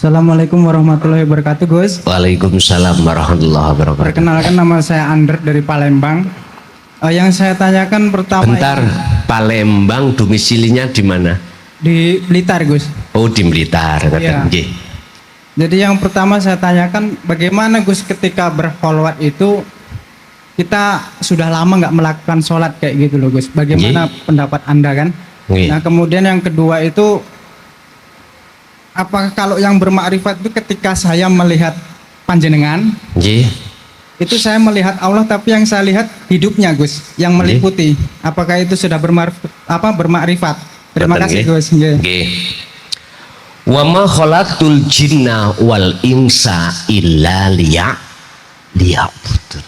Assalamualaikum warahmatullahi wabarakatuh, Gus. Waalaikumsalam warahmatullahi wabarakatuh. Perkenalkan, nama saya Ander dari Palembang. Yang saya tanyakan pertama. Bentar, Palembang domisilinya di mana? Di Blitar, Gus. Oh, di Blitar. Ya. Jadi yang pertama saya tanyakan, bagaimana Gus ketika berkholwat itu kita sudah lama nggak melakukan sholat kayak gitu loh, Gus. Bagaimana pendapat Anda kan? Nah, kemudian yang kedua itu, apakah kalau yang bermakrifat itu ketika saya melihat panjenengan, itu saya melihat Allah, tapi yang saya lihat hidupnya, Gus, yang meliputi. Apakah itu sudah bermakrifat? Terima kasih, Gus. Wa ma khalaqtul jinna wal insa illa liya'budun.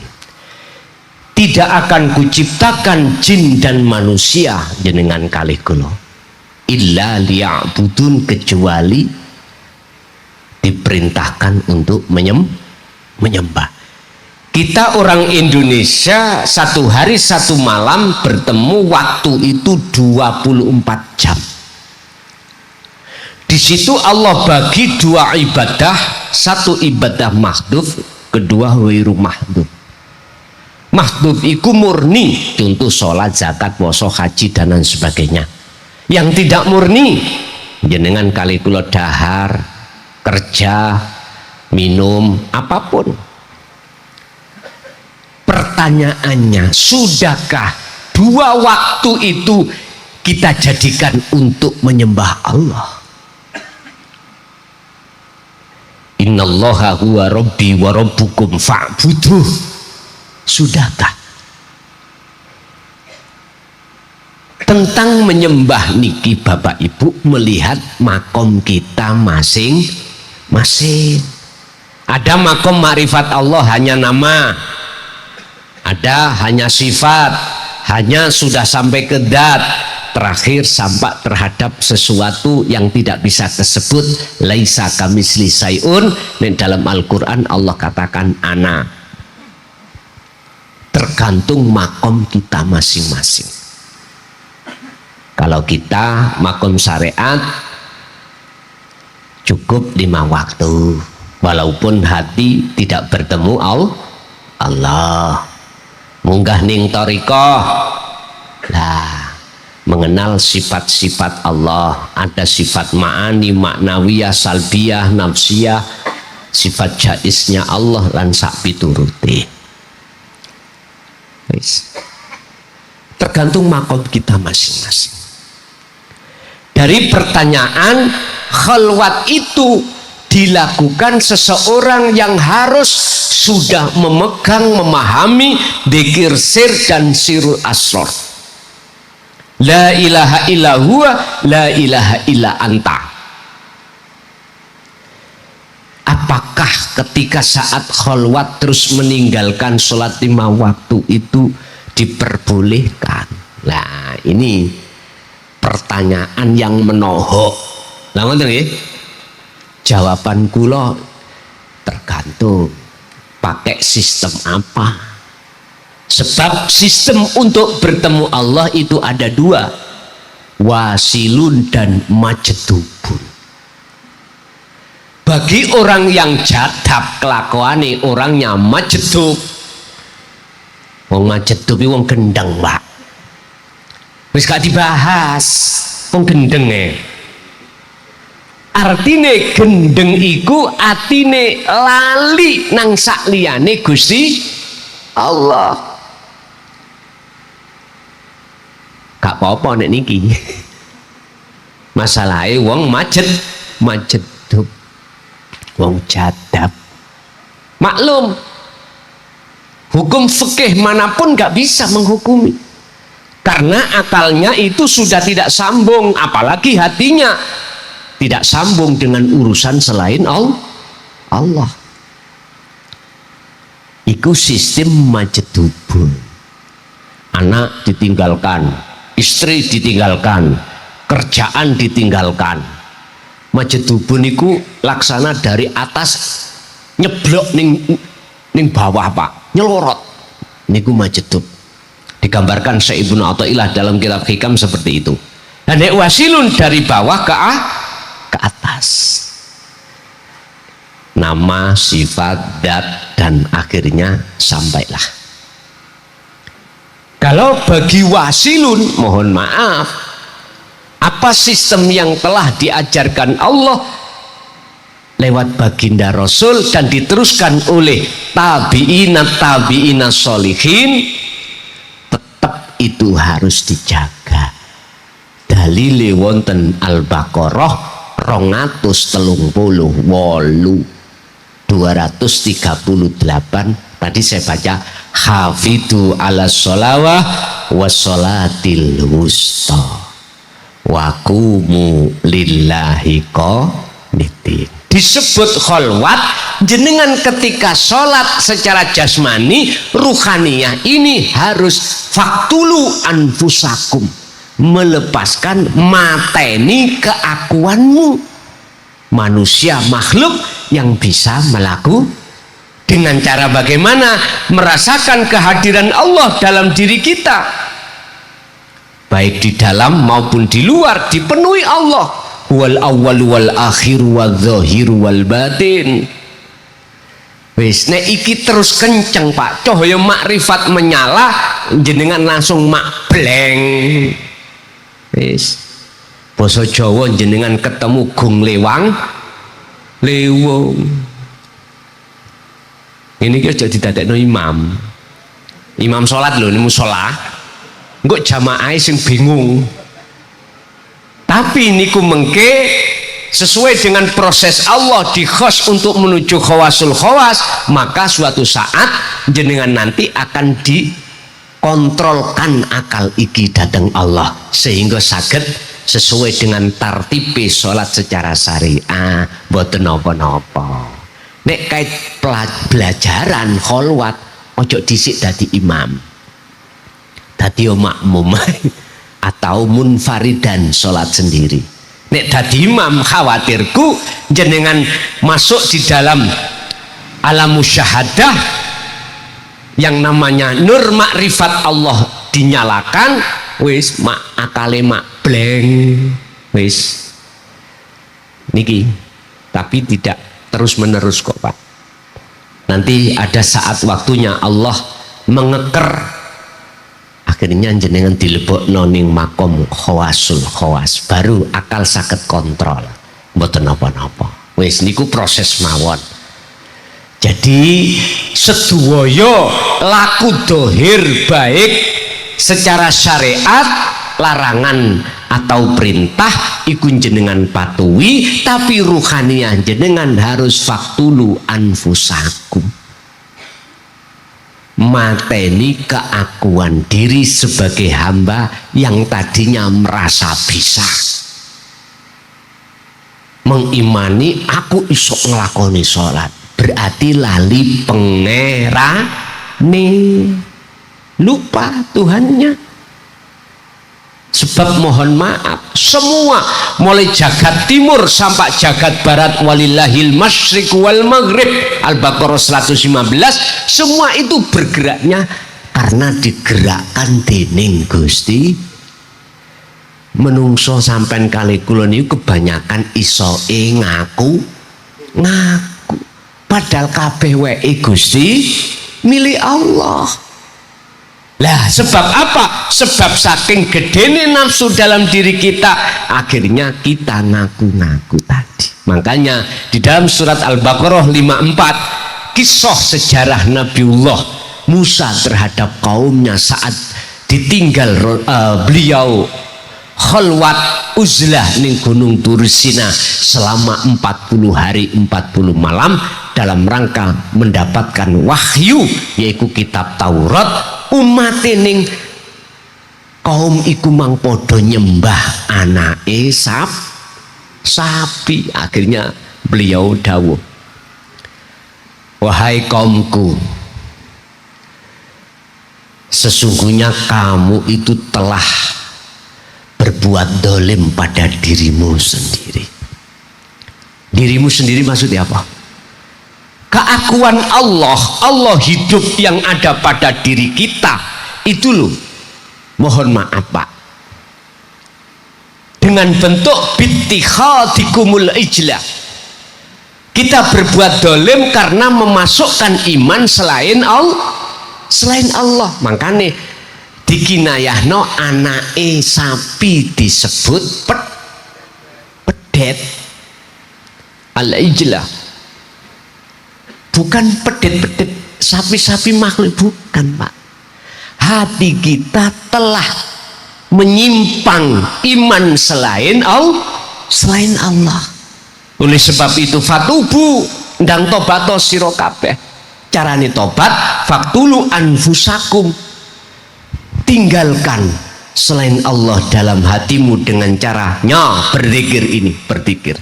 Tidak akan kuciptakan jin dan manusia jenengan kalih kula illa liya'budun, kecuali diperintahkan untuk menyembah. Kita orang Indonesia satu hari satu malam bertemu waktu itu 24 jam. Di situ Allah bagi dua ibadah, satu ibadah mahdhuf, kedua ghairu mahdhuf. Mahdhuf iku murni, contoh sholat, zakat, puasa, haji dan lain sebagainya. Yang tidak murni, jenengan kali kula dahar, kerja, minum, apapun. Pertanyaannya, sudahkah dua waktu itu kita jadikan untuk menyembah Allah? Innallaha huwa rabbi wa rabbukum fa'buduh. Sudahkah? Tentang menyembah niki Bapak Ibu melihat makom kita masing-masing. Ada makom makrifat Allah hanya nama, ada hanya sifat, hanya sudah sampai ke zat, terakhir sampai terhadap sesuatu yang tidak bisa disebut laisa kamitsli syai'un. Dan dalam Al-Quran Allah katakan ana. Tergantung makom kita masing-masing. Kalau kita makom syariat cukup 5 waktu, walaupun hati tidak bertemu Allah. Munggah ning thariqah lah, mengenal sifat-sifat Allah. Ada sifat ma'ani, maknawiyah, salbiyah, nafsiyah, sifat jaisnya Allah lan sak pituruti. Tergantung makom kita masing-masing. Dari pertanyaan, khalwat itu dilakukan seseorang yang harus sudah memegang, memahami dzikir sir dan sirul asrar. La ilaha illa huwa, la ilaha illa anta. Apakah ketika saat khalwat terus meninggalkan sholat 5 waktu itu diperbolehkan? Nah, ini pertanyaan yang menohok. Lah ngoten nggih? Jawaban kula tergantung pakai sistem apa. Sebab sistem untuk bertemu Allah itu ada 2, wasilun dan majdubun. Bagi orang yang jadab kelakuane, orangnya majdub. Wong majdub iki wong gendeng, Pak. Wis gak dibahas, wong gendeng artine gendeng iku atine lali nang sak liyane Gusti Allah. Gak apa-apa nek niki. Masalahe wong majdub, wong jadab. Maklum, hukum fikih manapun gak bisa menghukumi, karena akalnya itu sudah tidak sambung, apalagi hatinya tidak sambung dengan urusan selain Allah. Iku sistem majdubun. Anak ditinggalkan, istri ditinggalkan, kerjaan ditinggalkan. Majdubun iku laksana dari atas nyeblok ning bawah, Pak, nyelorot. Niku majdub. Digambarkan Syekh Ibnu Athaillah dalam kitab Hikam seperti itu. Dan wasilun dari bawah ke atas. nama, sifat, dat, dan akhirnya sampailah. Kalau bagi wasilun, mohon maaf, apa sistem yang telah diajarkan Allah lewat baginda Rasul dan diteruskan oleh tabi'ina sholihin, tetap itu harus dijaga. Dalile wonten Al-Baqarah 238. Tadi saya baca hafidu ala sholawah wassolatil wusta wakumu lillahi qanitin. Disebut kholwat jenengan ketika sholat secara jasmani, ruhaniyah ini harus faktulu anfusakum, melepaskan mateni keakuanmu. Manusia makhluk yang bisa melakukan dengan cara bagaimana merasakan kehadiran Allah dalam diri kita, baik di dalam maupun di luar, dipenuhi Allah. Wal awwal wal akhir wal zahir wal batin. Wis nek iki terus kenceng Pak, cahaya makrifat menyala, jenengan langsung mak bleng. Wis basa Jawa jenengan ketemu gung lewang lewung. Ini ki aja didadekno imam. Imam salat lho, ini mushola. Engko jamaah sing bingung. Tapi niku mengke sesuai dengan proses Allah dikhos untuk menuju khawasul khawas, maka suatu saat jenengan nanti akan dikontrolkan akal iki datang Allah sehingga saged sesuai dengan tartibe sholat secara syariah, mboten napa-napa. Nek kait pelajaran kholwat ojo dhisik dadi imam, dadi makmum atau munfaridan sholat sendiri. Nek dadi imam khawatirku jenengan masuk di dalam alam musyahadah yang namanya nur makrifat Allah dinyalakan, wis mak akale mak bleng wis niki. Tapi tidak terus menerus kok Pak, nanti ada saat waktunya Allah mengeker, akhirnya jenengan dilebokno ning makom khawasul khawas, baru akal saged kontrol, mboten napa-napa. Wis niku proses mawon. Jadi sedaya laku dohir baik secara syariat, larangan atau perintah iku jenengan patuhi, tapi ruhaniyah jenengan harus faktulu anfusakum, mateni keakuan diri sebagai hamba yang tadinya merasa bisa, mengimani aku iso ngelakoni sholat, berarti lali pengerane, lupa Tuhannya. Sebab mohon maaf, semua mulai jagat timur sampai jagat barat, walillahil masyriq wal maghrib, Al-Baqarah 115, semua itu bergeraknya karena digerakkan dening Gusti. Menungso sampean kali kula niku kebanyakan isoe ngaku padahal kabeh wae Gusti milik Allah. Lah sebab apa? Sebab saking gedene nafsu dalam diri kita, akhirnya kita ngaku-ngaku tadi. Makanya di dalam surat Al-Baqarah 54, kisah sejarah Nabiullah Musa terhadap kaumnya saat ditinggal beliau khalwat uzlah ning Gunung Tursina selama 40 hari 40 malam dalam rangka mendapatkan wahyu, yaitu kitab Taurat. Umat ning kaum iku mang podo nyembah anake sapi. Akhirnya beliau dawuh, wahai kaumku, sesungguhnya kamu itu telah berbuat dolim pada dirimu sendiri. Dirimu sendiri maksudnya apa? Keakuan Allah hidup yang ada pada diri kita itu loh, mohon maaf Pak, dengan bentuk bittikhadikumul ijlah, Kita berbuat dolim karena memasukkan iman selain Allah. Makanya dikinayahno anake sapi disebut pedet. Al-ijlah. Bukan pedet sapi-sapi makhluk, bukan, Pak. Hati kita telah menyimpang iman selain Allah. Oleh sebab itu fatubu ndang tobato sira kabeh. Carane tobat faktulu anfusakum. Tinggalkan selain Allah dalam hatimu dengan caranya berzikir ini, berzikir.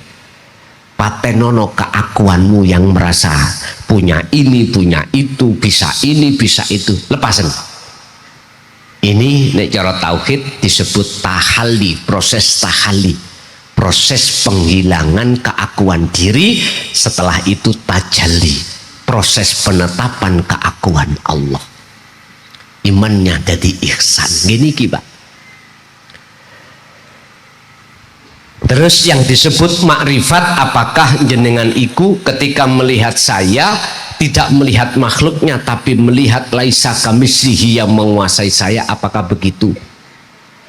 Patenono keakuanmu yang merasa punya ini, punya itu, bisa ini, bisa itu. Lepasan. Ini nek cara tauhid disebut tahalli, proses tahalli, proses penghilangan keakuan diri. Setelah itu tajalli, proses penetapan keakuan Allah. Imannya jadi ihsan. Gini Pak. Terus yang disebut makrifat, apakah jenengan iku ketika melihat saya tidak melihat makhluknya tapi melihat laisa kamislihi yang menguasai saya, apakah begitu?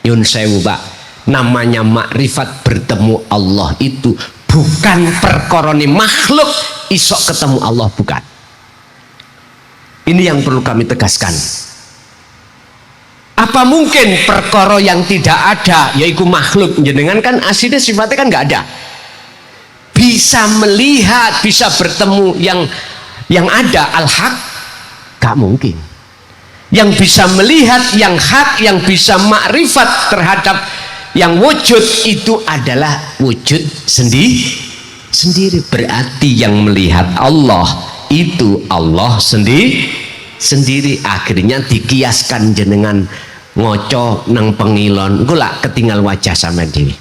Yun sewu Pak, namanya makrifat bertemu Allah itu bukan perkoroni makhluk isok ketemu Allah, bukan. Ini yang perlu kami tegaskan. Apa mungkin perkara yang tidak ada yaitu makhluk, jenengan kan aslinya sifatnya kan nggak ada, bisa melihat, bisa bertemu yang ada al-haq, gak mungkin. Yang bisa melihat yang hak, yang bisa makrifat terhadap yang wujud itu adalah wujud sendiri. Berarti yang melihat Allah itu Allah sendiri. Akhirnya dikiaskan jenengan ngoco nang pengilon gula ketinggal wajah sama diri.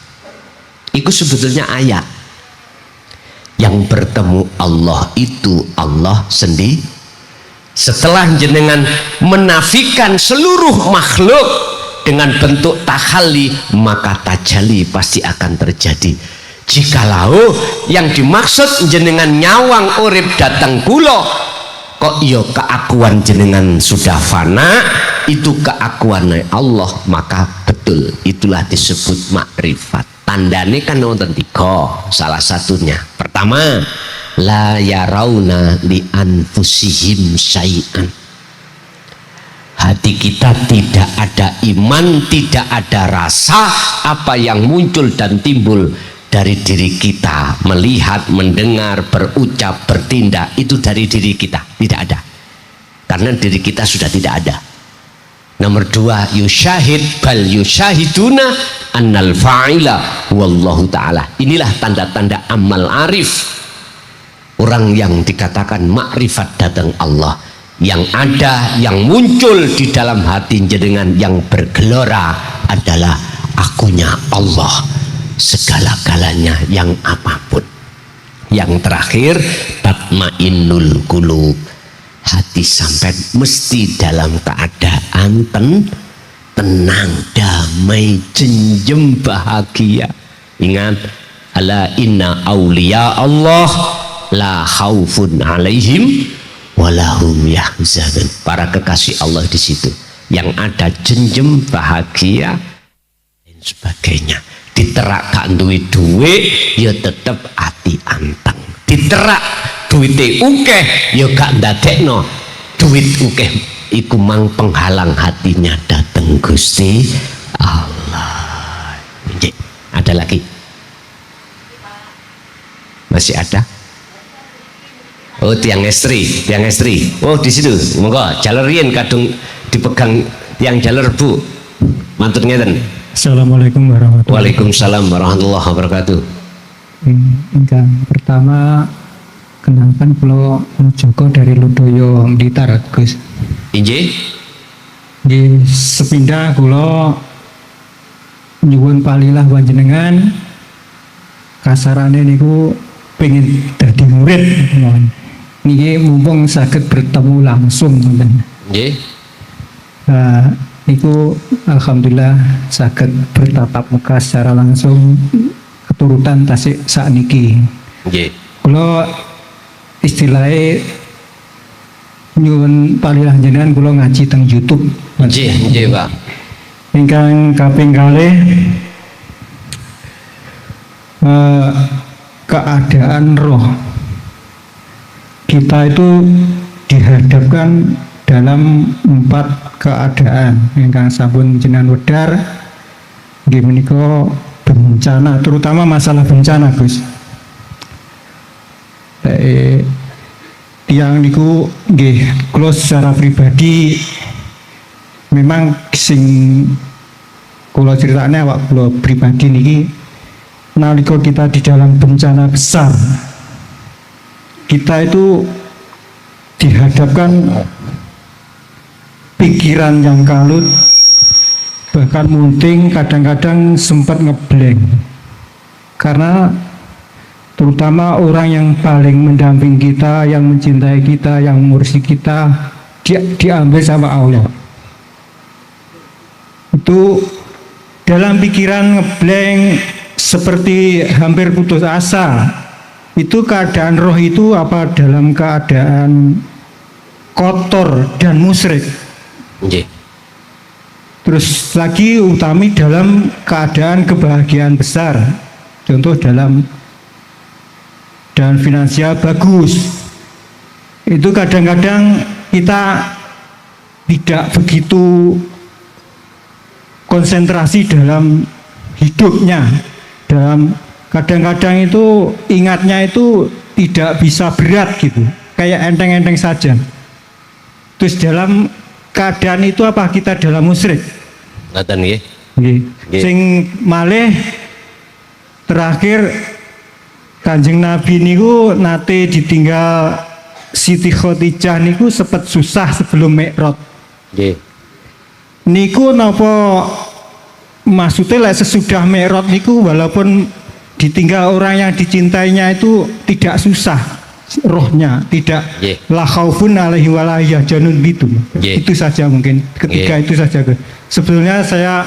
Itu sebetulnya ayat. Yang bertemu Allah itu Allah sendiri. Setelah jenengan menafikan seluruh makhluk dengan bentuk tahalli, maka tajalli pasti akan terjadi. Jikalau yang dimaksud jenengan nyawang urip datang kulo, kok yo keakuan jenengan sudah fana, itu keakuan Allah, maka betul itulah disebut makrifat. Tandanya kan nonton tiga, salah satunya pertama la yarawna li anfusihim syai'an. Hati kita tidak ada iman, tidak ada rasa. Apa yang muncul dan timbul dari diri kita, melihat, mendengar, berucap, bertindak, itu dari diri kita, tidak ada. Karena diri kita sudah tidak ada. Nomor dua, yusyahid bal yusyahiduna annal fa'ila wallahu ta'ala. Inilah tanda-tanda amal arif. Orang yang dikatakan makrifat datang Allah, yang ada, yang muncul di dalam hati jenengan, yang bergelora adalah akunya Allah segala-galanya, yang apapun. Yang terakhir, tatmainnul qulub, hati sampai mesti dalam keadaan tenang, damai, jenjem, bahagia. Ingat, ala inna awliya Allah la khaufun alaihim walahum yahzanun. Para kekasih Allah di situ yang ada jenjem, bahagia dan sebagainya. Diterak gak duwe duwe ya tetep ati anteng. Diterak duwite ukeh ya gak ndadekno duit ukeh iku mang penghalang hatinya dateng Gusti Allah. Ada lagi? Masih ada? Oh, tiang estri. Oh, di situ. Monggo jalur riyen kadung dipegang tiang jalur Bu. Mantun ngeten. Assalamualaikum warahmatullahi wabarakatuh. Waalaikumsalam warahmatullahi wabarakatuh. Ingkang pertama, kenalkan kula Joko dari Ludoyo Blitar, Gus. Injih. Di sepindah kula nyuwun palilah panjenengan, kasarane niku pengen dadi murid. Niki mumpung saged bertemu langsung ngoten. Nggih. Niku alhamdulillah saged bertatap muka secara langsung keturutan tasik sakniki. Nggih. Kula istilahnya nyuwun palilah jenengan kula ngaji teng YouTube. Nggih, Pak. Ingkang kaping kalih keadaan roh kita itu dihadapkan dalam 4 keadaan ingkang sampun jenengan wedar nggih menika bencana, terutama masalah bencana, Gus. Yang niku nggih kula secara pribadi memang sing kula critakne awak kula pribadi niki nalika kita di dalam bencana besar kita itu dihadapkan pikiran yang kalut, bahkan munting, kadang-kadang sempat ngeblank karena terutama orang yang paling mendampingi kita, yang mencintai kita, yang mengurusi kita, diambil sama Allah. Itu dalam pikiran ngeblank seperti hampir putus asa. Itu keadaan roh itu apa dalam keadaan kotor dan musyrik. Nggih. Terus lagi utami dalam keadaan kebahagiaan besar. Contoh dalam dan finansial bagus, itu kadang-kadang kita tidak begitu konsentrasi dalam hidupnya, dalam kadang-kadang itu ingatnya itu tidak bisa berat gitu, kayak enteng-enteng saja. Terus dalam keadaan itu apa kita dalam musyrik? Ngoten nggih. Nggih. Sing malih terakhir Kanjeng Nabi niku nate ditinggal Siti Khadijah niku sempat susah sebelum Mi'raj. Nggih. Niku napa maksudnya lah sesudah Mi'raj niku walaupun ditinggal orang yang dicintainya itu tidak susah rohnya, tidak la khaufun alaihi wa la yahzanun gitu. Itu saja mungkin ketika itu saja. Sebetulnya saya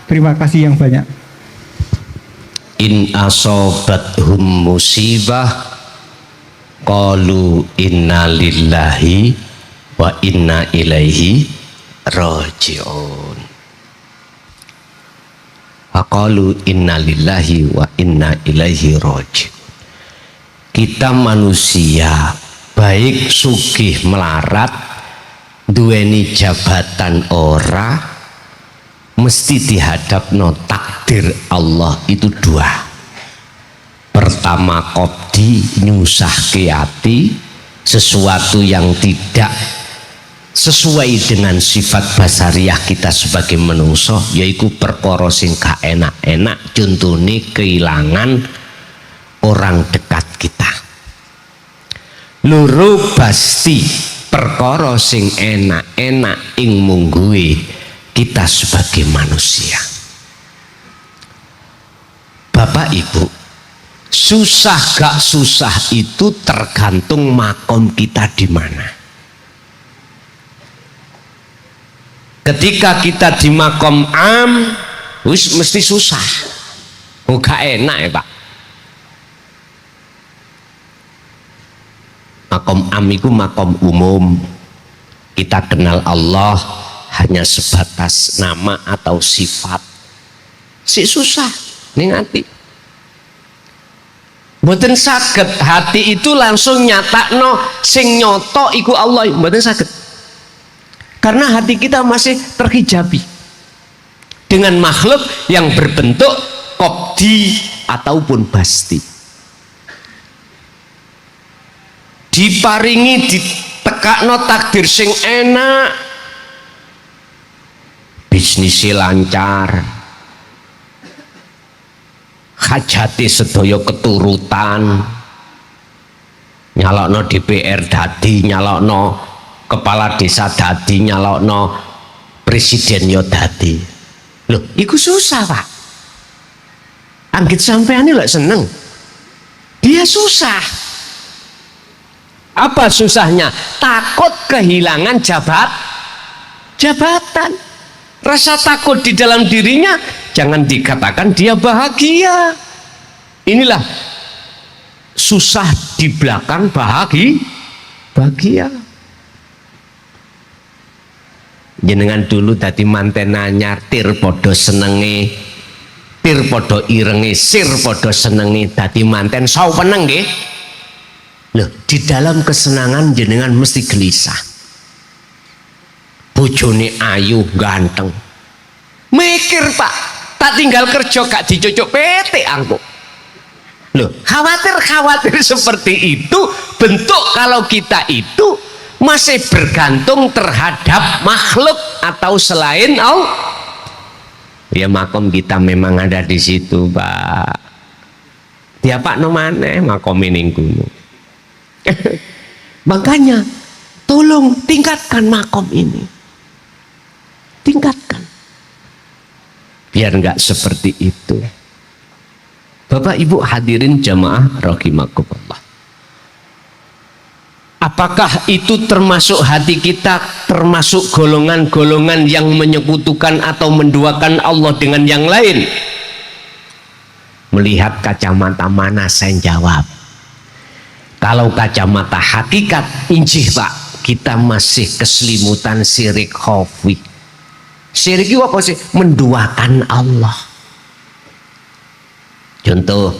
terima kasih yang banyak. In asobathum musibah qalu inna lillahi wa inna ilaihi raji'un. Qalu inna lillahi wa inna ilaihi raji'un. Kita manusia baik sugih melarat duweni jabatan ora mesti dihadapno takdir Allah itu 2. Pertama qobdi nyusahke ati, sesuatu yang tidak sesuai dengan sifat basariah kita sebagai manusia, yaitu perkara sing gak enak-enak, contohnya kehilangan orang dekat kita. Loro pasti perkara sing enak-enak ing mungguhe kita sebagai manusia. Bapak Ibu, susah gak susah itu tergantung makom kita di mana. Ketika kita di makom am, wis mesti susah. Gak enak ya Pak. Makom am itu makom umum. Kita kenal Allah hanya sebatas nama atau sifat. Si susah ning hati. Mboten saged hati itu langsung nyatakno sing nyoto iku Allah, mboten saged. Karena hati kita masih terhijabi dengan makhluk yang berbentuk qobdi ataupun basti. Diparingi ditekakno takdir sing enak, bisnisnya lancar, hajati sedaya keturutan, nyalokno DPR dadi, nyalokno kepala desa dadi, nyalokno presiden yo dadi. Loh, iku susah Pak. Anggit sampean lek seneng, dia susah. Apa susahnya? Takut kehilangan jabatan. Rasa takut di dalam dirinya, jangan dikatakan dia bahagia. Inilah susah, di belakang bahagia. Jenengan dulu dadi manten anyar, tir podo senenge, tir podo irenge, sir podo senenge, dadi manten sau peneng nggih. Loh, di dalam kesenangan jenengan mesti gelisah. Bojone ayu ganteng, mikir Pak, tak tinggal kerja gak dicocok PT angkuk. Loh, khawatir seperti itu bentuk kalau kita itu masih bergantung terhadap makhluk atau selain Allah. Ya makom kita memang ada di situ, Pak. Dia Pak no maneh makom ning gunung. Makanya tolong tingkatkan makom ini. Tingkatkan. Biar enggak seperti itu. Bapak Ibu hadirin jamaah rahimakumullah. Apakah itu termasuk hati kita, termasuk golongan-golongan yang menyekutukan atau menduakan Allah dengan yang lain? Melihat kacamata mana saya jawab. Kalau kacamata hakikat, injih Pak, kita masih keselimutan syirik khafi. Syirik itu apa sih? Menduakan Allah. Contoh,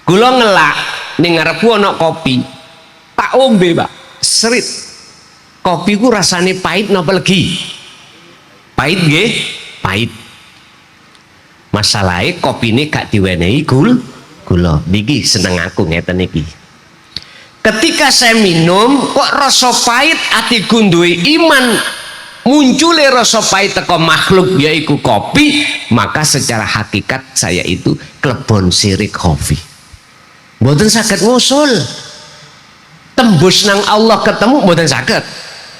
kula ngelak ning ngarepku ana kopi, tak ombe Pak, serit. Kopi ku rasane pahit napa legi? Pahit nggih? Pahit. Masalahe kopine gak diwenehi gula. Niki seneng aku ngeten iki. Ketika saya minum kok rasa pahit, atiku duwe iman, muncule rasa pahit teko makhluk yaiku kopi, maka secara hakikat saya itu klebon syirik khafi. Mboten saged ngusul. Tembus nang Allah ketemu mboten saged.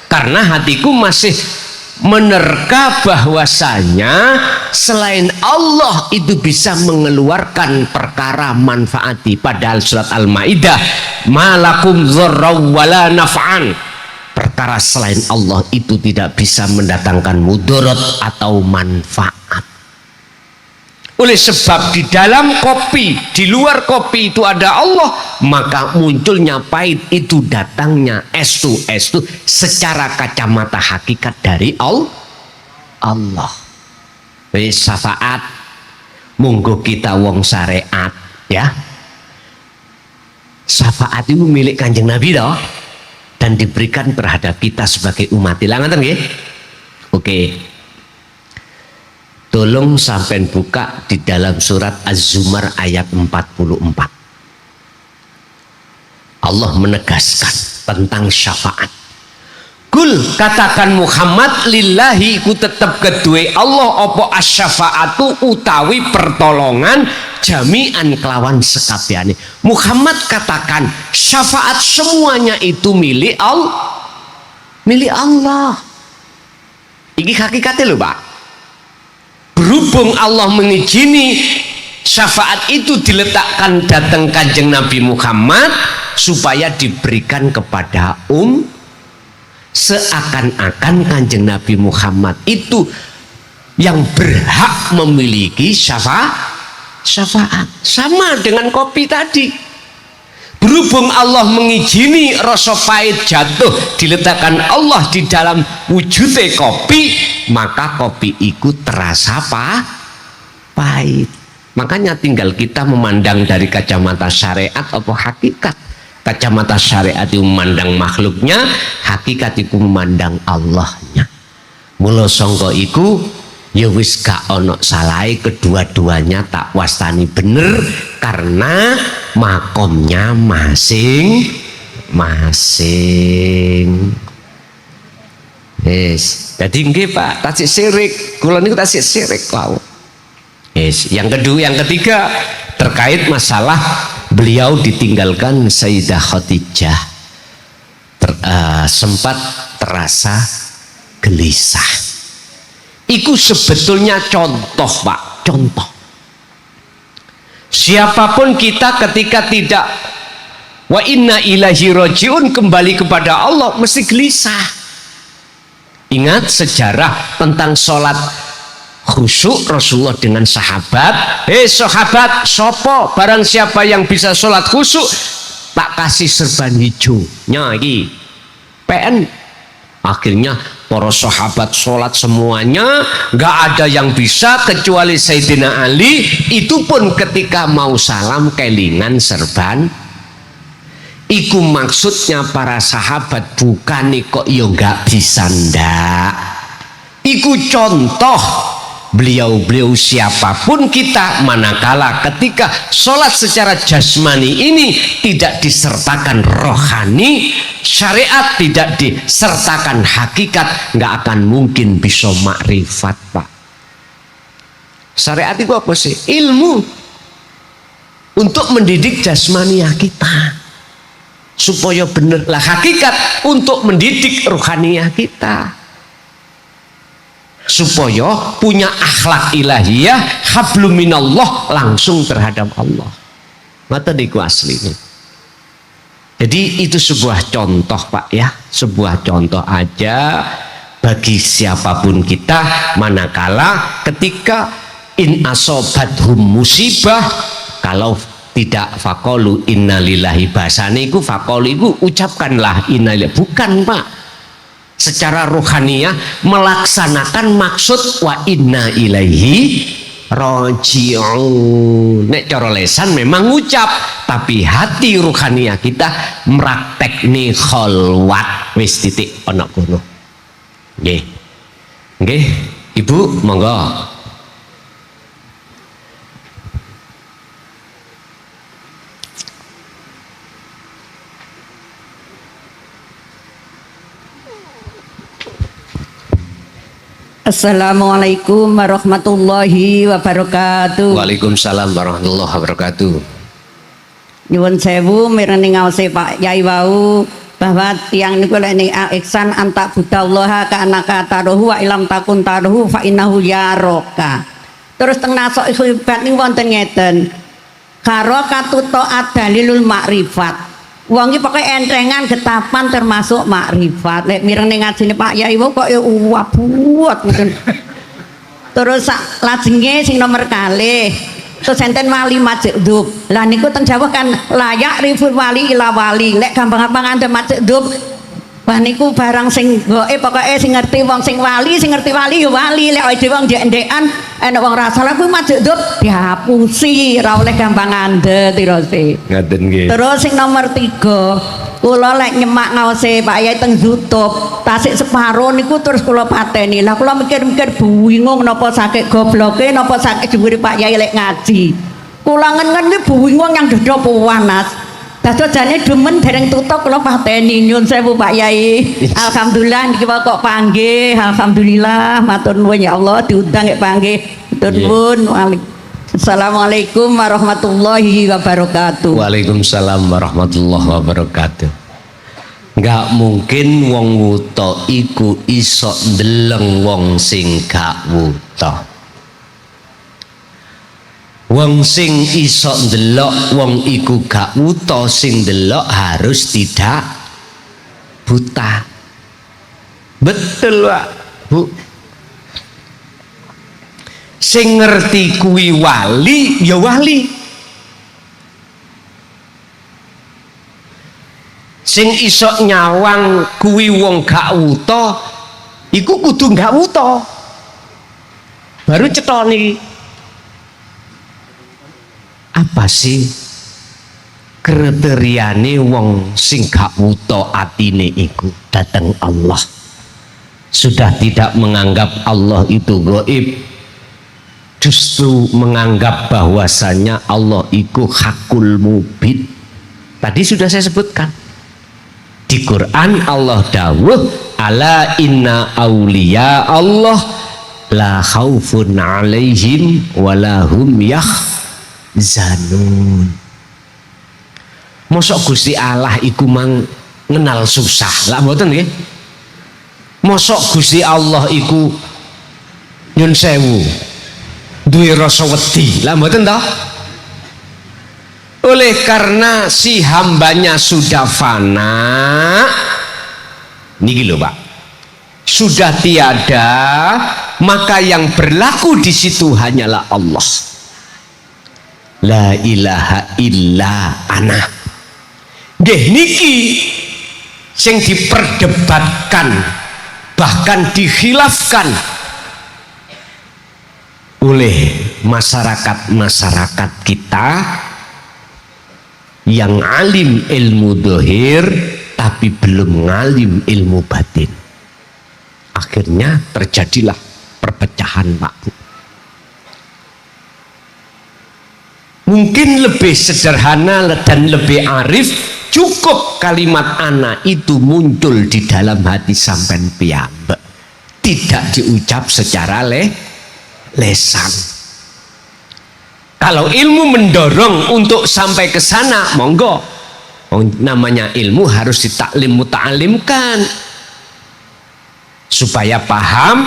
Karena hatiku masih menerka bahwasanya selain Allah itu bisa mengeluarkan perkara manfaati. Padahal surat Al-Maidah, malakum dzarraw wala naf'an, perkara selain Allah itu tidak bisa mendatangkan mudarat atau manfaat. Oleh sebab di dalam kopi, di luar kopi itu ada Allah, maka munculnya pahit itu datangnya estu secara kacamata hakikat dari Allah. Wis syafaat, monggo kita wong syariat ya. Syafaat itu milik Kanjeng Nabi toh, dan diberikan terhadap kita sebagai umat. Ngoten nggih? Oke. Tolong sampai buka di dalam surat Az-Zumar ayat 44. Allah menegaskan tentang syafaat. Kul, katakan Muhammad, lillahi ku tetap kedue Allah apa asyafaatu utawi pertolongan jami'an kelawan sekabehane. Muhammad katakan syafaat semuanya itu milik Allah. Milik Allah. Ini hakikatnya loh Pak. Berhubung Allah mengizini syafaat itu diletakkan datang Kanjeng Nabi Muhammad supaya diberikan kepada seakan-akan Kanjeng Nabi Muhammad itu yang berhak memiliki syafaat. Sama dengan kopi tadi. Berhubung Allah mengizini rasa pahit jatuh diletakkan Allah di dalam wujudnya kopi, maka kopi itu terasa pahit. Makanya tinggal kita memandang dari kacamata syariat atau hakikat. Kacamata syariat itu memandang makhluknya, hakikat itu memandang Allahnya. Mula sangka iku ya wis gak ono salahe, kedua-duanya tak wastani bener karena makomnya masing-masing. Yes, jadi nggih Pak, tasik syirik, kula niku tasik syirik kau. Yes, yang ketiga terkait masalah beliau ditinggalkan Sayyidah Khadijah, sempat terasa gelisah. Iku sebetulnya contoh Pak, contoh. Siapapun kita ketika tidak wa inna ilaihi rajiun, kembali kepada Allah, mesti gelisah. Ingat sejarah tentang sholat khusyuk Rasulullah dengan sahabat, sahabat, sopo barang siapa yang bisa sholat khusyuk tak kasih serban hijaunya lagi PN. Akhirnya para sahabat sholat semuanya, nggak ada yang bisa kecuali Sayyidina Ali. Itu pun ketika mau salam kelingan serban. Iku maksudnya para sahabat bukan kok yo nggak bisa ndak. Iku contoh beliau-beliau siapapun kita, manakala ketika sholat secara jasmani ini tidak disertakan rohani, syariat tidak disertakan hakikat, nggak akan mungkin bisa makrifat, Pak. Syariat itu apa sih? Ilmu untuk mendidik jasmaniah kita supaya benar lah, hakikat untuk mendidik rohaniah kita supaya punya akhlak ilahiyah, hablum minallah, langsung terhadap Allah. Mata niku aslinya. Jadi itu sebuah contoh, Pak ya, sebuah contoh aja bagi siapapun kita, manakala ketika in asobathum musibah, kalau tidak faqalu innalillahi, bahasane iku faqalu iku ucapkanlah innalillahi, bukan Pak, secara rohaniah melaksanakan maksud wa inna ilaihi raji'un. Nek cara lesan memang ngucap, tapi hati rohaniah kita meraktekne kholwat, wis titik ana kono. Nggih. Nggih, Ibu monggo. Assalamualaikum warahmatullahi wabarakatuh. Waalaikumsalam warahmatullahi wabarakatuh. Nyuwun sewu mireng ngaose Pak Yai wau bahwa tiang niku lek ning ihsan antak budallaha ka anaka taruhu wa ilam takun taruhu fa innahu yaraka. Terus teng nasok ibat niku wonten ngeten. Karo katuto adalilul makrifat. Wong iki pokoke entrengan getapan termasuk makrifat. Lek mireng ning ngajine Pak Yai kok uwabut ngoten. Terus lajenge sing nomor kalih, terus enten wali majdub. Lah niku teng Jawa kan layak riful wali ila wali. Lek gampang-gampang ande majdub, wah niku barang sing gaib, pokoke sing ngerti wong sing wali ya wali. Lek dhewe wong ndek-ndekan enek wong ra salah kuwi majdub dihapusi, ora oleh gampang andhet tirose. Ngaten nggih. Terus sing nomor 3, kula lek nyemak ngaose Pak Yai teng YouTube, tasik separo niku terus kula pateni. Lah kula mikir-mikir bingung napa sakit gobloke napa sakit dhuwure Pak Yai lek ngaji. Kula ngen-ngen iki bingung yang dada panas. Dados jane demen dereng tutuk kula pateni nyun sewu Pak Yai. Alhamdulillah niki kok panggih, alhamdulillah matur nuwun ya Allah diundang nggih panggih. Matur nuwun. Assalamualaikum warahmatullahi wabarakatuh. Waalaikumsalam warahmatullahi wabarakatuh. Nggak mungkin wong wuta iku iso ndeleng wong sing gak wuta. Wong sing iso ndelok wong iku gak wuta, sing ndelok harus tidak buta. Betul Pak Bu. Sing ngerti kuwi wali ya wali, sing iso nyawang kuwi wong gak wuta iku kudu gak wuta baru cetoni. Apa sih kriteriane wong sing gak wuta atine iku dateng Allah? Sudah tidak menganggap Allah itu gaib, justru menganggap bahwasanya Allah itu hakul mubin. Tadi sudah saya sebutkan di Quran, Allah dawuh ala inna auliya Allah la khaufun alaihim walahum yahzanun. Mosok Gusti Allah iku mang ngenal susah lah mboten nggih? Mosok Gusti Allah iku nyun sewu duwe rasa wedi lah mboten toh? Oleh karena si hambanya sudah fana niki lho Pak, sudah tiada, maka yang berlaku di situ hanyalah Allah. La ilaha illa ana. Nggih niki sing diperdebatkan, bahkan dikhilafkan oleh masyarakat kita yang alim ilmu dohir tapi belum ngalim ilmu batin. Akhirnya terjadilah perpecahan, Pak Bu. Mungkin lebih sederhana dan lebih arif, cukup kalimat ana itu muncul di dalam hati sampean piyambak, tidak diucap secara lesan. Kalau ilmu mendorong untuk sampai ke sana, monggo. Namanya ilmu harus ditaklim muta'alimkan supaya paham.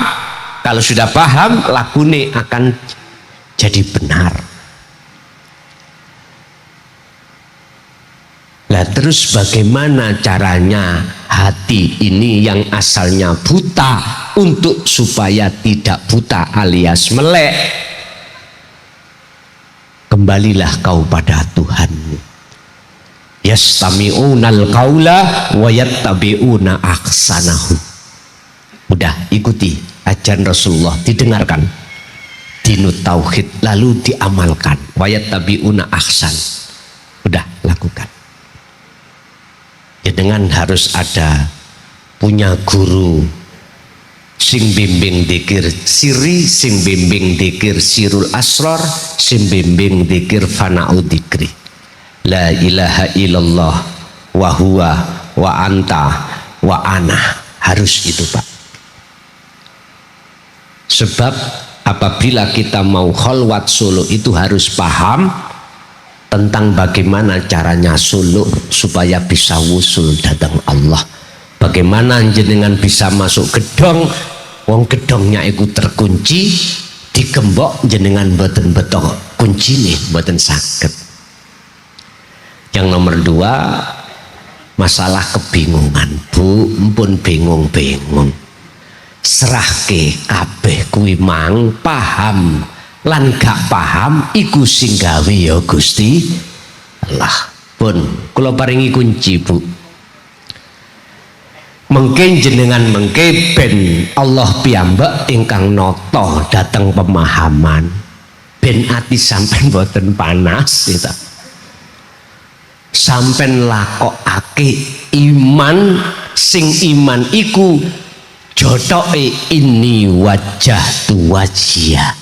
Kalau sudah paham, lakune akan jadi benar. Lah terus bagaimana caranya hati ini yang asalnya buta untuk supaya tidak buta alias melek? Kembalilah kau pada Tuhanmu. Yastami'unal qaula wa yattabi'una ahsanahu. Udah ikuti ajaran Rasulullah, didengarkan, dinut tauhid, lalu diamalkan. Wa yattabi'una ahsan. Udah lakukan. Ya dengan harus ada punya guru sing bimbing dikir siri, sing bimbing dikir sirul asror, sing bimbing dikir fana'u dikri. La ilaha illallah wa huwa wa anta wa ana. Harus itu, Pak. Sebab apabila kita mau kholwat suluk itu harus paham tentang bagaimana caranya suluk supaya bisa wusul datang Allah. Bagaimana jenengan bisa masuk gedong, wong gedongnya itu terkunci, digembok jenengan mboten betok kunci nih, mboten saged. Yang nomor 2, masalah kebingungan. Bu, mpun bingung-bingung. Serahke kabeh kuwi mang paham lan gak paham iku sing gawe ya Gusti Allah. Pun kula paringi kunci, Bu. Mengke jenengan mengke ben Allah piyambak ingkang nata dateng pemahaman, ben ati sampean boten panas gitu. Sampean lakokake iman sing iman iku jotoke ini wajah tu wajah.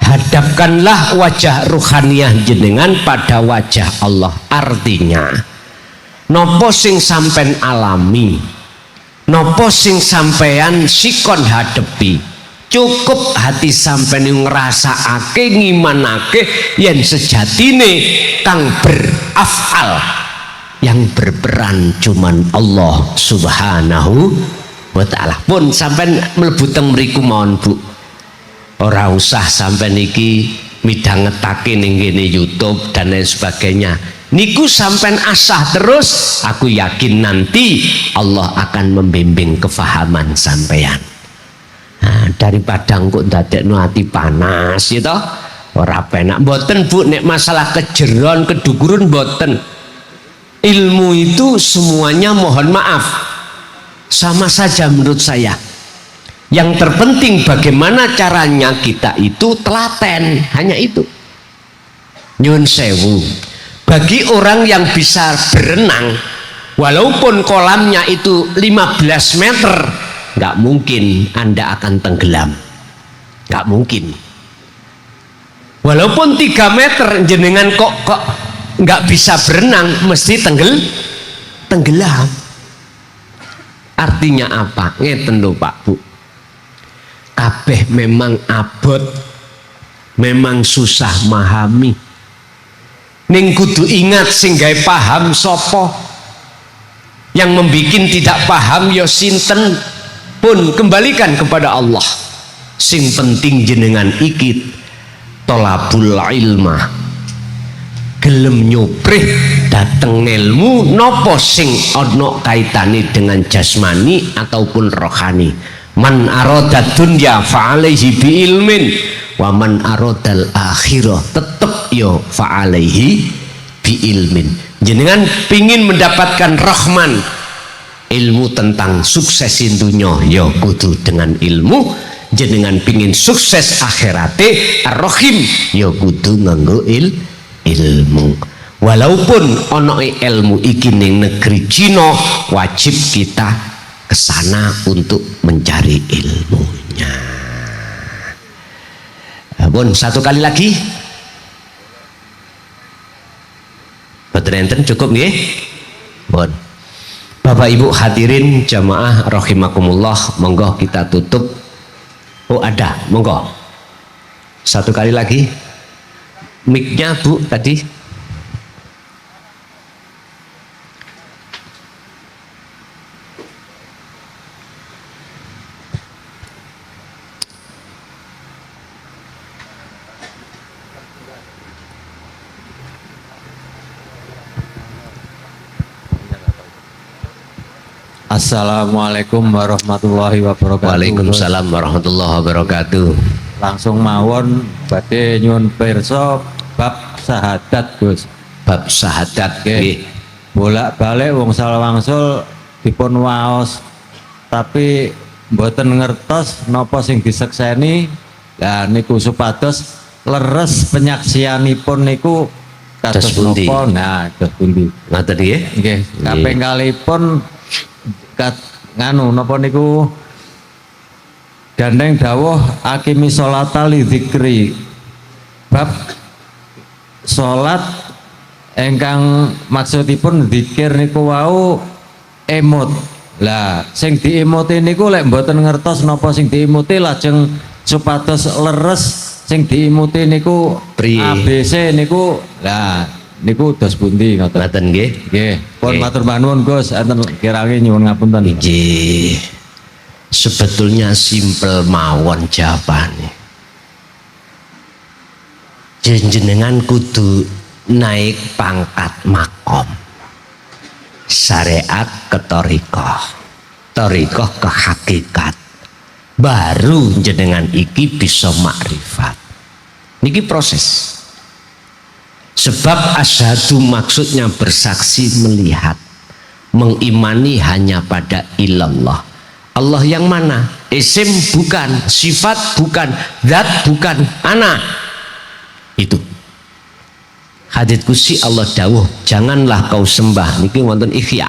Hadapkanlah wajah ruhaniyah jenengan pada wajah Allah. Artinya nopo sing sampean alami, nopo sing sampean sikon hadepi, cukup hati sampean yang ngrasakake ngimanake yen sejatine kang berafal yang berperan cuman Allah Subhanahu wa ta'ala. Pun sampean mlebu teng mriku mawon, Bu. Ora usah sampai niki midhangetake ning ngene YouTube dan lain sebagainya. Niku sampai asah terus, aku yakin nanti Allah akan membimbing kefahaman sampean. Nah, daripada engko ndadekno ati panas gitu, ora penak. Mboten, Bu, nek masalah kejeron keduguran mboten. Ilmu itu semuanya mohon maaf sama saja menurut saya. Yang terpenting bagaimana caranya kita itu telaten, hanya itu. Nyun sewu, bagi orang yang bisa berenang walaupun kolamnya itu 15 meter, nggak mungkin Anda akan tenggelam, nggak mungkin. Walaupun 3 meter jenengan kok nggak bisa berenang, mesti tenggelam. Artinya apa? Ngeten lho, Pak, Bu. Kabeh memang abot, memang susah memahami. Ning kudu ingat sing gawe paham sapa. Yang membikin tidak paham ya sinten. Pun kembalikan kepada Allah. Sing penting jenengan ikit tolabul ilmah, gelem nyoprih dateng ilmu nopo sing ana kaitane dengan jasmani ataupun rohani. Man aroda dunya fa'alaihi bi ilmin wa man arodal akhirah tetep yo fa'alaihi bi ilmin. Jenengan pingin mendapatkan rahman, ilmu tentang suksesin dunya yo kudu dengan ilmu. Jenengan pingin sukses akhirate ar-rahim yo kudu nganggo ilmu. Walaupun ono ilmu iki ning negeri Cina, wajib kita kesana untuk mencari ilmunya. Bun, satu kali lagi. Boten enten cukup nggih? Bun. Bapak Ibu hadirin jamaah rahimakumullah, monggo kita tutup. Oh ada, monggo. Satu kali lagi. Mic-nya Bu tadi. Assalamualaikum warahmatullahi wabarakatuh. Waalaikumsalam warahmatullahi wabarakatuh. Langsung mawon badhe nyuwun pirsa bab syahadat, Gus. Bab syahadat nggih. Bolak-balik wong salawangsul dipun waos tapi mboten ngertos napa sing disekseni. Lah niku supados leres penyaksianipun niku kados Kados pundi? napa? Nah, kados pundi. Ngaten nggih. Nggih, kaping kalipun nganu napa niku gandeng dawuh akimi sholata li dzikri, bab salat ingkang maksudipun zikir niku wau emut. Lah sing diemuti niku lek mboten ngertos napa sing diemuti lajeng supados leres sing diemuti niku Priye? ABC niku lah niku dos pundi ngoten. Ngaten nggih. Nggih, pun Nggih. matur nuwun Gus, enten kirang nyuwun ngapunten. Nggih. Sebetulnya simpel mawon jawabane. Jenengan kudu naik pangkat makom. Syariat ke thariqah. Thariqah ke hakikat. Baru jenengan iki bisa makrifat. Niki proses. Sebab asyhadu maksudnya bersaksi, melihat, mengimani hanya pada ilallah. Allah yang mana? Isim bukan, sifat bukan, zat bukan, ana. Itu. Hadits kursi Allah dawuh, janganlah kau sembah, niki wonten Ihya.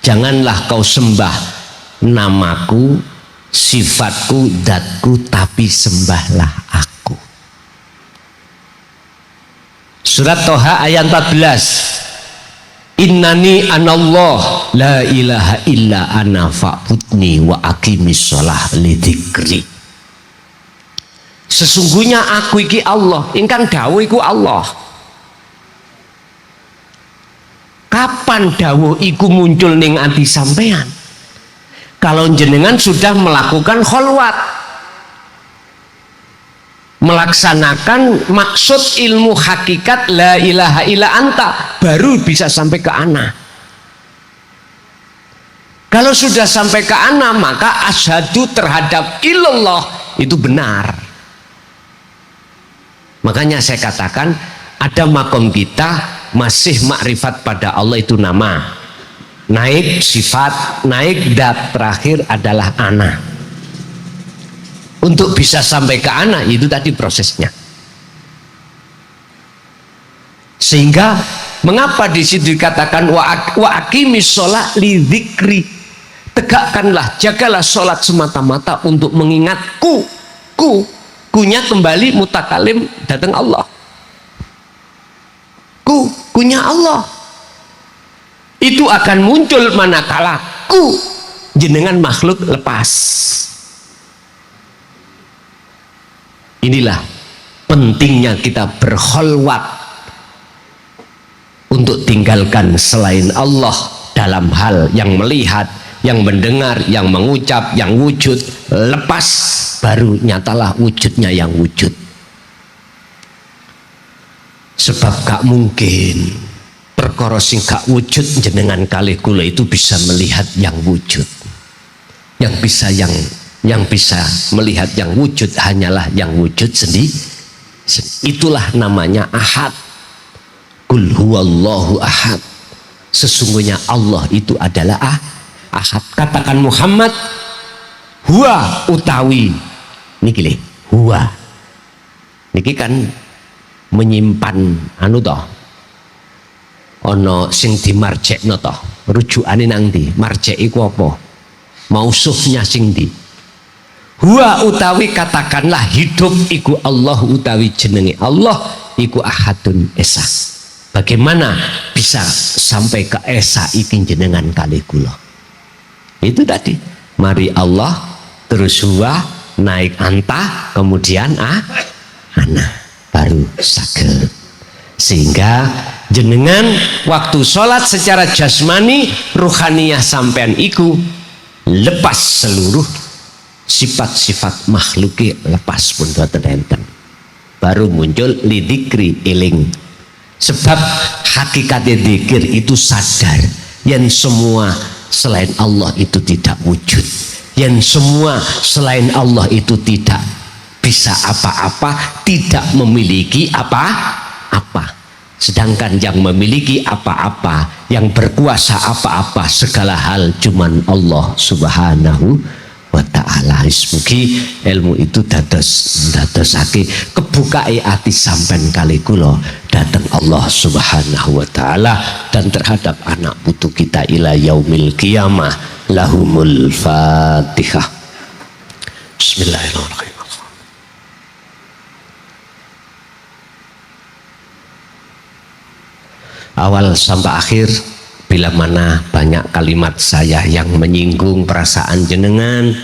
Janganlah kau sembah namaku, sifatku, zatku, tapi sembahlah aku. Surat Toha ayat 14. Innani anallah la ilaha illa ana fa'budni wa aqimis shalah li dzikri. Sesungguhnya aku iki Allah, ingkang dawuh iku Allah. Kapan dawuh iku muncul ning ati sampean? Kalau jenengan sudah melakukan kholwat, melaksanakan maksud ilmu hakikat la ilaha illa anta, baru bisa sampai ke ana. Kalau sudah sampai ke ana, maka asyhadu terhadap illallah itu benar. Makanya saya katakan ada makom kita masih makrifat pada Allah, itu nama, naik sifat, naik dat, terakhir adalah ana. Untuk bisa sampai ke ana itu tadi prosesnya. Sehingga mengapa di situ dikatakan wa aqimis shalah li dzikri, tegakkanlah, jagalah sholat semata-mata untuk mengingatku. Kunya kembali mutakalim datang Allah. Kunya Allah itu akan muncul manakala jenengan makhluk lepas. Inilah pentingnya kita berkholwat untuk tinggalkan selain Allah dalam hal yang melihat, yang mendengar, yang mengucap, yang wujud. Lepas, baru nyatalah wujudnya yang wujud. Sebab gak mungkin perkara sing gak wujud jenengan kalih kula itu bisa melihat yang wujud, yang bisa yang yang bisa melihat yang wujud hanyalah yang wujud sendiri. Itulah namanya ahad. Qul huwallahu ahad. Sesungguhnya Allah itu adalah ahad. Katakan Muhammad, huwa utawi niki le, huwa niki kan menyimpan anu toh, ono sing dimarjekno toh, rujukane nang ndi, marjek iku apa, mausuhnya sing ndi. Huwa utawi katakanlah hidup iku Allah utawi jenenge Allah iku ahadun esa. Bagaimana bisa sampai ke esa iki jenengan kali kula? Itu tadi, mari Allah terus huwa naik anta kemudian ana baru saged. Sehingga jenengan waktu sholat secara jasmani ruhaniyah sampean iku lepas seluruh sifat-sifat makhluki, lepas pun boten enten, baru muncul lidzikri eling. Sebab hakikatnya dzikir itu sadar yang semua selain Allah itu tidak wujud, yang semua selain Allah itu tidak bisa apa-apa, tidak memiliki apa-apa. Sedangkan yang memiliki apa-apa, yang berkuasa apa-apa, segala hal cuman Allah subhanahu wa ta'ala. Mugi ilmu itu dadosake kebukae ati sampean kali kula datang Allah subhanahu wa ta'ala dan terhadap anak putu kita ila yaumil qiyamah. Lahumul fatihah. Bismillahirrahmanirrahim. Awal sampai akhir, bila mana banyak kalimat saya yang menyinggung perasaan jenengan,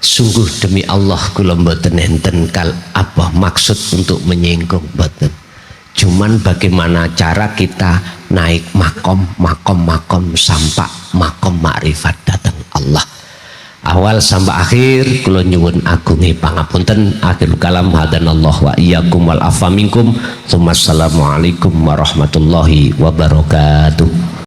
sungguh demi Allah kula mboten enten apa maksud untuk menyinggung, mboten. Cuman bagaimana cara kita naik makom sampai makom makrifat datang Allah. Awal sampai akhir kula nyuwun agungi pangapunten. Akhirul kalam hadanallahu wa iyyakum wal afa minkum. Assalamualaikum warahmatullahi wabarakatuh.